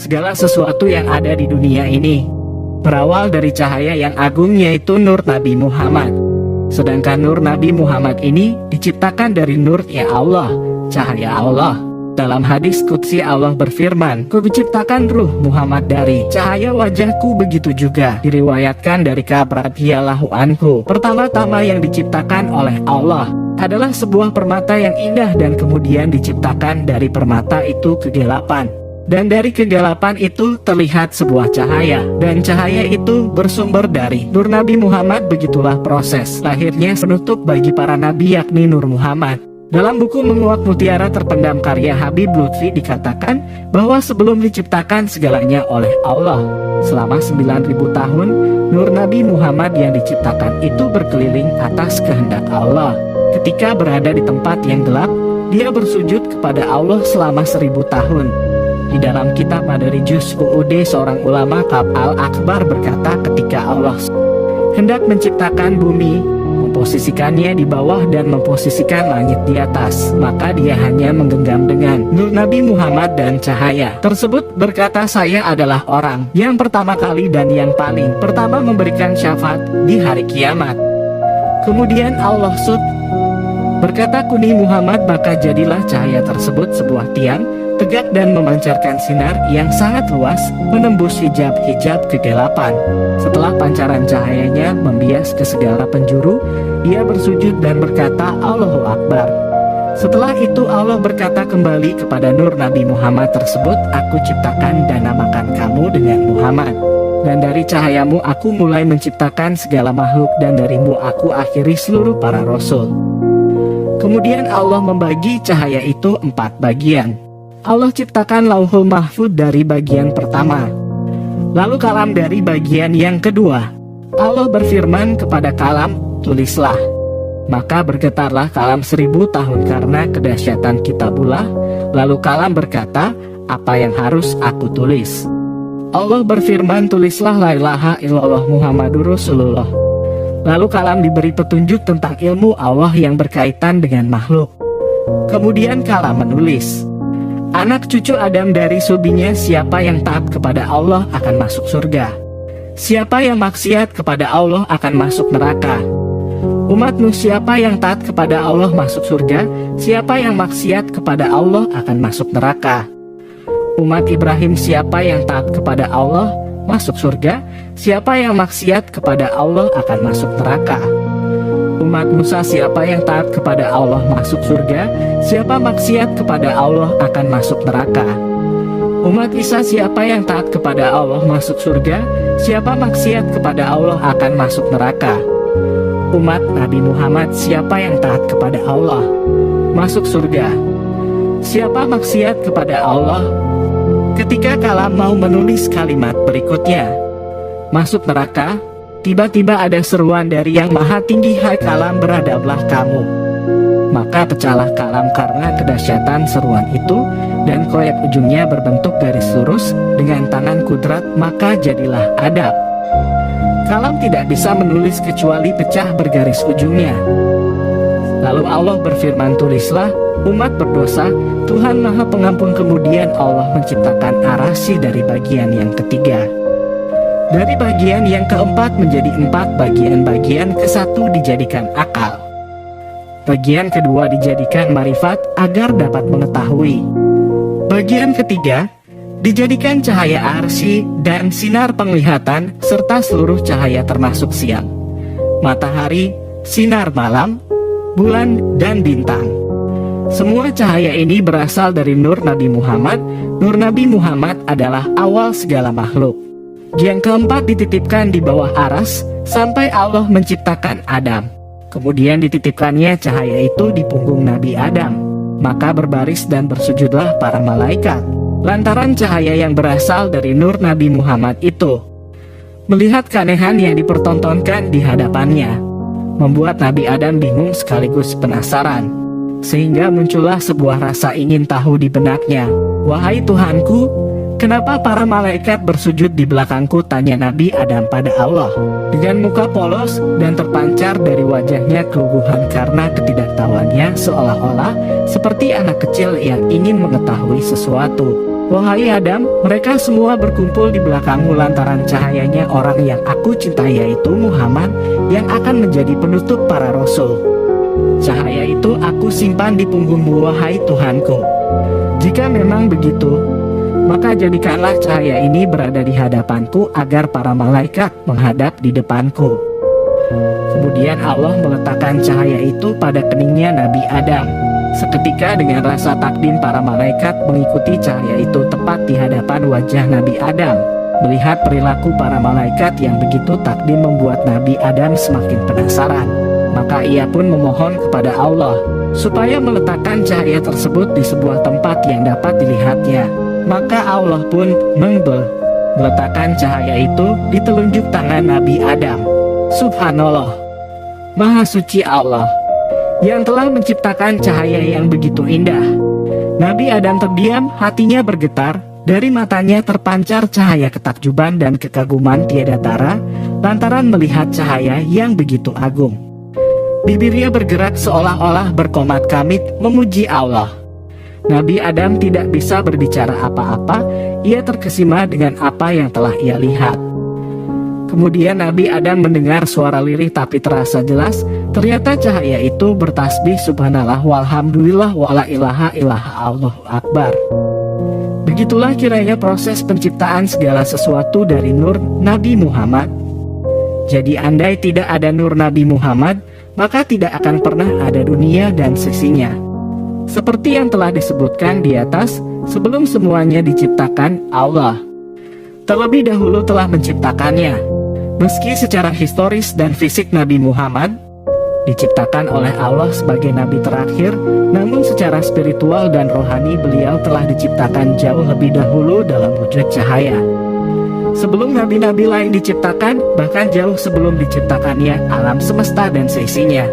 segala sesuatu yang ada di dunia ini berawal dari cahaya yang agung, yaitu nur Nabi Muhammad. Sedangkan nur Nabi Muhammad ini diciptakan dari nur ya Allah, cahaya Allah. Dalam hadis qudsi Allah berfirman, "Ku menciptakan ruh Muhammad dari cahaya wajahku." Begitu juga diriwayatkan dari Ka'ab radhiyallahu anhu, pertama-tama yang diciptakan oleh Allah adalah sebuah permata yang indah, dan kemudian diciptakan dari permata itu kegelapan. Dan dari kegelapan itu terlihat sebuah cahaya, dan cahaya itu bersumber dari nur Nabi Muhammad. Begitulah proses lahirnya penutup bagi para nabi, yakni Nur Muhammad. Dalam buku Menguak Mutiara Terpendam karya Habib Lutfi dikatakan bahwa sebelum diciptakan segalanya oleh Allah, selama 9.000 tahun, nur Nabi Muhammad yang diciptakan itu berkeliling atas kehendak Allah. Ketika berada di tempat yang gelap, dia bersujud kepada Allah selama 1000 tahun. Di dalam kitab Madarijus Fu'ud, seorang ulama Ka'ab al-Akbar berkata, ketika Allah hendak menciptakan bumi, memposisikannya di bawah dan memposisikan langit di atas, maka dia hanya menggenggam dengan nur Nabi Muhammad dan cahaya tersebut berkata, "Saya adalah orang yang pertama kali dan yang paling pertama memberikan syafaat di hari kiamat." Kemudian Allah berkata, "Kuni Muhammad," maka jadilah cahaya tersebut sebuah tiang tegak dan memancarkan sinar yang sangat luas, menembus hijab-hijab kegelapan. Setelah pancaran cahayanya membias ke segala penjuru, dia bersujud dan berkata, "Allahu Akbar." Setelah itu Allah berkata kembali kepada nur Nabi Muhammad tersebut, "Aku ciptakan dan namakan kamu dengan Muhammad. Dan dari cahayamu aku mulai menciptakan segala makhluk, dan darimu aku akhiri seluruh para rasul." Kemudian Allah membagi cahaya itu 4 bagian. Allah ciptakan Lauhul Mahfud dari bagian pertama, lalu kalam dari bagian yang kedua. Allah berfirman kepada kalam, "Tulislah." Maka bergetarlah kalam 1000 tahun karena kedahsyatan kitabullah. Lalu kalam berkata, "Apa yang harus aku tulis?" Allah berfirman, "Tulislah la ilaha illallah Muhammadur Rasulullah." Lalu kalam diberi petunjuk tentang ilmu Allah yang berkaitan dengan makhluk. Kemudian kalam menulis, "Anak cucu Adam dari subinya, siapa yang taat kepada Allah akan masuk surga. Siapa yang maksiat kepada Allah akan masuk neraka. Umatmu, siapa yang taat kepada Allah masuk surga, siapa yang maksiat kepada Allah akan masuk neraka. Umat Ibrahim, siapa yang taat kepada Allah masuk surga, siapa yang maksiat kepada Allah akan masuk neraka. Umat Musa, siapa yang taat kepada Allah masuk surga, siapa maksiat kepada Allah akan masuk neraka. Umat Isa, siapa yang taat kepada Allah masuk surga, siapa maksiat kepada Allah akan masuk neraka. Umat Nabi Muhammad, siapa yang taat kepada Allah masuk surga, siapa maksiat kepada Allah." Ketika kalam mau menulis kalimat berikutnya, "Masuk neraka," tiba-tiba ada seruan dari Yang Maha Tinggi, "Hai kalam, beradablah kamu." Maka pecahlah kalam karena kedahsyatan seruan itu, dan koyak ujungnya berbentuk garis lurus dengan tangan kudrat, maka jadilah adab. Kalam tidak bisa menulis kecuali pecah bergaris ujungnya. Lalu Allah berfirman, "Tulislah, umat berdosa, Tuhan Maha Pengampun." Kemudian Allah menciptakan Ar-Rasy dari bagian yang ketiga. Dari bagian yang keempat menjadi 4 bagian-bagian, ke-1 dijadikan akal. Bagian kedua dijadikan marifat agar dapat mengetahui. Bagian ketiga dijadikan cahaya Arsy dan sinar penglihatan, serta seluruh cahaya termasuk siang, matahari, sinar malam, bulan, dan bintang. Semua cahaya ini berasal dari nur Nabi Muhammad. Nur Nabi Muhammad adalah awal segala makhluk. Yang keempat dititipkan di bawah aras sampai Allah menciptakan Adam. Kemudian dititipkannya cahaya itu di punggung Nabi Adam. Maka berbaris dan bersujudlah para malaikat lantaran cahaya yang berasal dari nur Nabi Muhammad itu. Melihat keanehan yang dipertontonkan di hadapannya membuat Nabi Adam bingung sekaligus penasaran, sehingga muncullah sebuah rasa ingin tahu di benaknya. "Wahai Tuhanku, kenapa para malaikat bersujud di belakangku?" tanya Nabi Adam pada Allah. Dengan muka polos dan terpancar dari wajahnya keluguhan karena ketidaktahuannya, seolah-olah seperti anak kecil yang ingin mengetahui sesuatu. Wahai Adam, mereka semua berkumpul di belakangmu lantaran cahayanya orang yang aku cintai, yaitu Muhammad, yang akan menjadi penutup para rasul. Cahaya itu aku simpan di punggungmu, wahai Tuhanku. Jika memang begitu, maka jadikanlah cahaya ini berada di hadapanku agar para malaikat menghadap di depanku. Kemudian Allah meletakkan cahaya itu pada keningnya Nabi Adam. Seketika dengan rasa takdim para malaikat mengikuti cahaya itu tepat di hadapan wajah Nabi Adam. Melihat perilaku para malaikat yang begitu takdim membuat Nabi Adam semakin penasaran. Maka ia pun memohon kepada Allah supaya meletakkan cahaya tersebut di sebuah tempat yang dapat dilihatnya. Maka Allah pun meletakkan cahaya itu di telunjuk tangan Nabi Adam. Subhanallah, Maha Suci Allah yang telah menciptakan cahaya yang begitu indah. Nabi Adam terdiam, hatinya bergetar, dari matanya terpancar cahaya ketakjuban dan kekaguman tiada tara, lantaran melihat cahaya yang begitu agung. Bibirnya bergerak seolah-olah berkomat-kamit memuji Allah. Nabi Adam tidak bisa berbicara apa-apa, ia terkesima dengan apa yang telah ia lihat. Kemudian Nabi Adam mendengar suara lirih tapi terasa jelas. Ternyata cahaya itu bertasbih subhanallah walhamdulillah wala ilaha illallah Allahu akbar. Begitulah kiranya proses penciptaan segala sesuatu dari nur Nabi Muhammad. Jadi andai tidak ada nur Nabi Muhammad, maka tidak akan pernah ada dunia dan sisinya. Seperti yang telah disebutkan di atas, sebelum semuanya diciptakan, Allah terlebih dahulu telah menciptakannya. Meski secara historis dan fisik Nabi Muhammad diciptakan oleh Allah sebagai nabi terakhir, namun secara spiritual dan rohani beliau telah diciptakan jauh lebih dahulu dalam wujud cahaya. Sebelum nabi-nabi lain diciptakan, bahkan jauh sebelum diciptakannya alam semesta dan seisinya.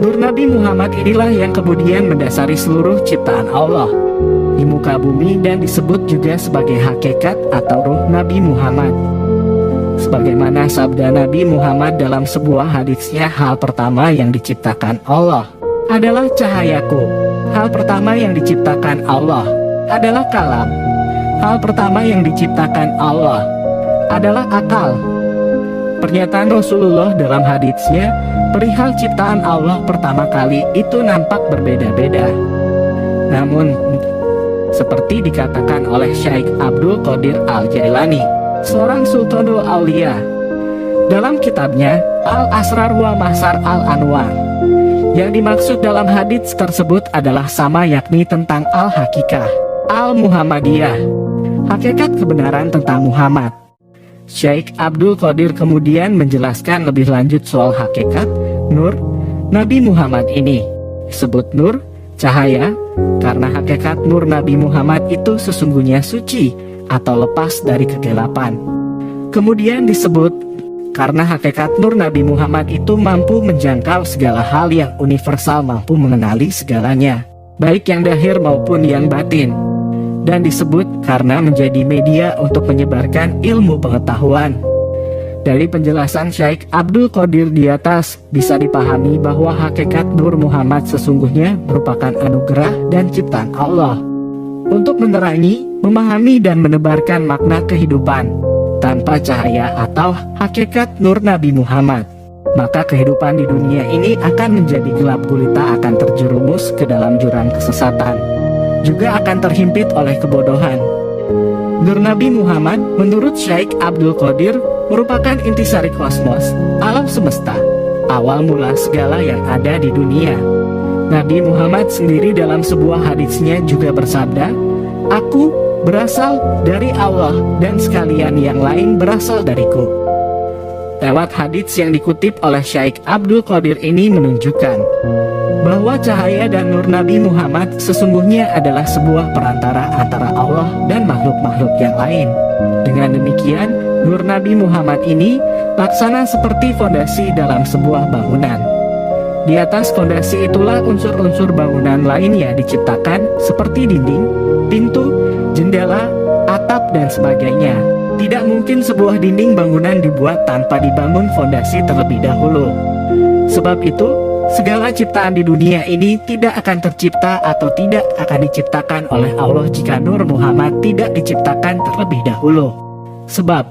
Nur Nabi Muhammad inilah yang kemudian mendasari seluruh ciptaan Allah di muka bumi dan disebut juga sebagai hakikat atau ruh Nabi Muhammad. Sebagaimana sabda Nabi Muhammad dalam sebuah hadisnya, hal pertama yang diciptakan Allah adalah cahayaku. Hal pertama yang diciptakan Allah adalah kalam. Hal pertama yang diciptakan Allah adalah akal. Pernyataan Rasulullah dalam hadisnya perihal ciptaan Allah pertama kali itu nampak berbeda-beda. Namun, seperti dikatakan oleh Syekh Abdul Qadir Al-Jailani, seorang Sultanul Aulia, dalam kitabnya Al-Asrar wa Mahsar Al-Anwar, yang dimaksud dalam hadits tersebut adalah sama, yakni tentang Al-Hakikah Al-Muhammadiyah, hakikat kebenaran tentang Muhammad. Syekh Abdul Qadir kemudian menjelaskan lebih lanjut soal hakikat nur Nabi Muhammad ini. Disebut nur, cahaya, karena hakikat nur Nabi Muhammad itu sesungguhnya suci atau lepas dari kegelapan. Kemudian disebut karena hakikat nur Nabi Muhammad itu mampu menjangkau segala hal yang universal, mampu mengenali segalanya, baik yang zahir maupun yang batin. Dan disebut karena menjadi media untuk menyebarkan ilmu pengetahuan. Dari penjelasan Syekh Abdul Qadir di atas, bisa dipahami bahwa hakikat nur Muhammad sesungguhnya merupakan anugerah dan ciptaan Allah untuk menerangi, memahami dan menebarkan makna kehidupan. Tanpa cahaya atau hakikat nur Nabi Muhammad, maka kehidupan di dunia ini akan menjadi gelap gulita, akan terjerumus ke dalam jurang kesesatan, juga akan terhimpit oleh kebodohan. Nur Nabi Muhammad menurut Syekh Abdul Qadir merupakan intisari kosmos, alam semesta, awal mula segala yang ada di dunia. Nabi Muhammad sendiri dalam sebuah hadisnya juga bersabda, "Aku berasal dari Allah dan sekalian yang lain berasal dariku." Lewat hadis yang dikutip oleh Syekh Abdul Qadir ini menunjukkan bahwa cahaya dan nur Nabi Muhammad sesungguhnya adalah sebuah perantara antara Allah dan makhluk-makhluk yang lain. Dengan demikian, nur Nabi Muhammad ini laksana seperti fondasi dalam sebuah bangunan. Di atas fondasi itulah unsur-unsur bangunan lainnya diciptakan, seperti dinding, pintu, jendela, atap, dan sebagainya. Tidak mungkin sebuah dinding bangunan dibuat tanpa dibangun fondasi terlebih dahulu. Sebab itu, Segala ciptaan di dunia ini tidak akan tercipta atau tidak akan diciptakan oleh Allah jika Nur Muhammad tidak diciptakan terlebih dahulu. Sebab,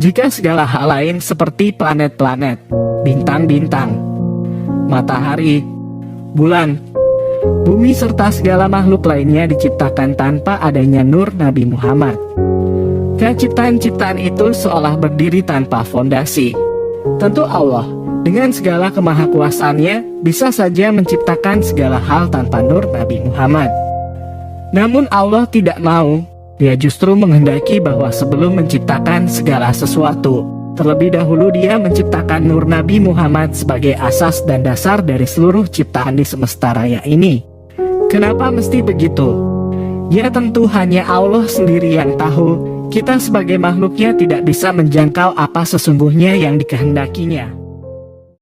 jika segala hal lain seperti planet-planet, bintang-bintang, matahari, bulan, bumi serta segala makhluk lainnya diciptakan tanpa adanya Nur Nabi Muhammad, ciptaan-ciptaan itu seolah berdiri tanpa fondasi. Tentu Allah, dengan segala kemahakuasaannya, bisa saja menciptakan segala hal tanpa Nur Nabi Muhammad. Namun Allah tidak mau. Dia justru menghendaki bahwa sebelum menciptakan segala sesuatu, terlebih dahulu Dia menciptakan Nur Nabi Muhammad sebagai asas dan dasar dari seluruh ciptaan di semesta raya ini. Kenapa mesti begitu? Ya tentu hanya Allah sendiri yang tahu. Kita sebagai makhluknya tidak bisa menjangkau apa sesungguhnya yang dikehendakinya.